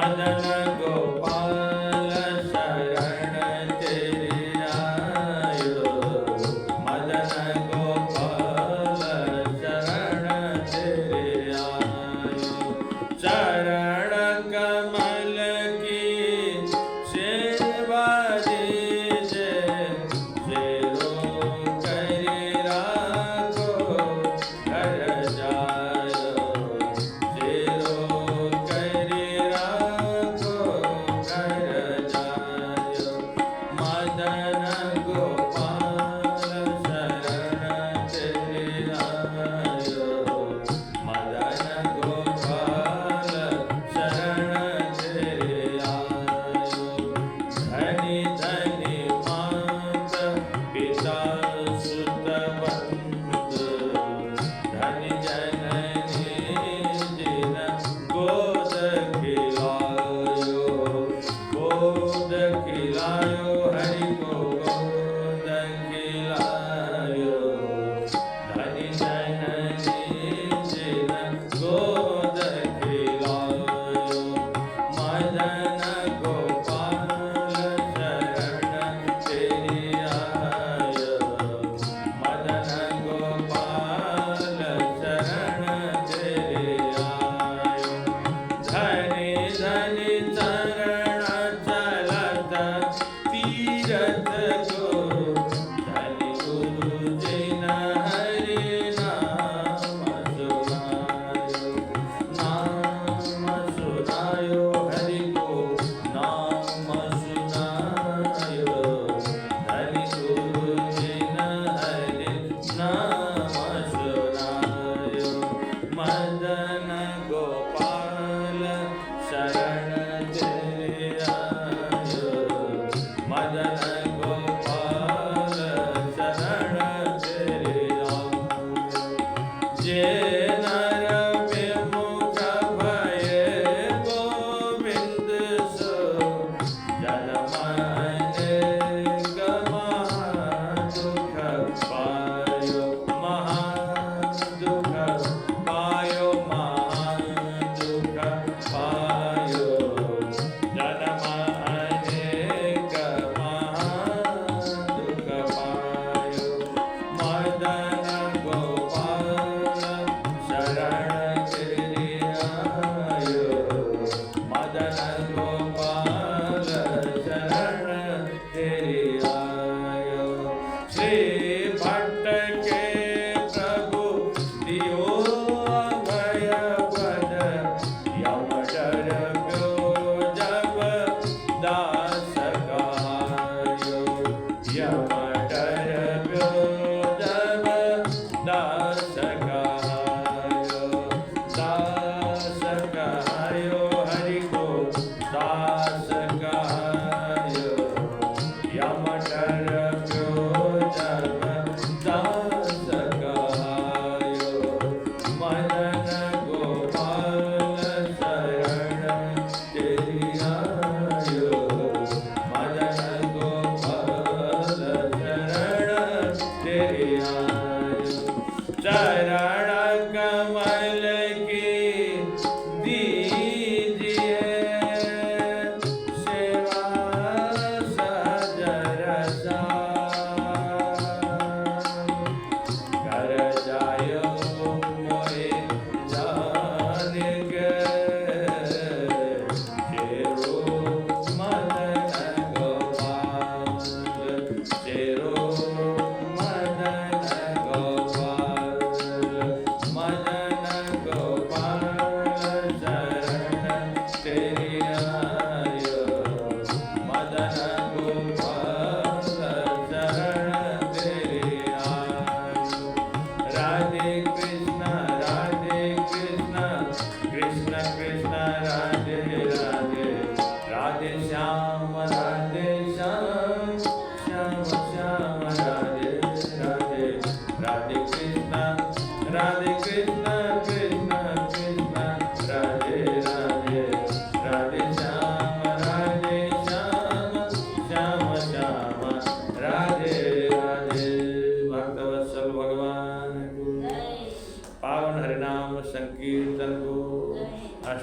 मदन गोपाल शरण तेरे आयो, मदन गोपाल शरण तेरे आयो। चरण कमल की सेवा दीजे, जेरो कर राखो घर जायो, जेरो कर राखो घर जायो। मदन गोपाल शरण तेरे आयो, मदन गोपाल शरण तेरे आयो। धनी धनी मात पिता सुत बंधु, धनी जननी जिन गोद खिलायो, गोद खिलायो हरि को गोद खिलायो। धनी जननी जिन गोद खिलायो, मदन गोपाल शरण तेरे आयो, मदन गोपाल शरण तेरे आयो। धनी धनी चरण चलत तीरथ को, धनी गुरु जिन हरि नाम सुनायो,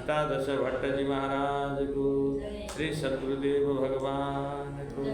अष्टादश भट्ट जी महाराज को, श्री सद्गुरुदेव भगवान को।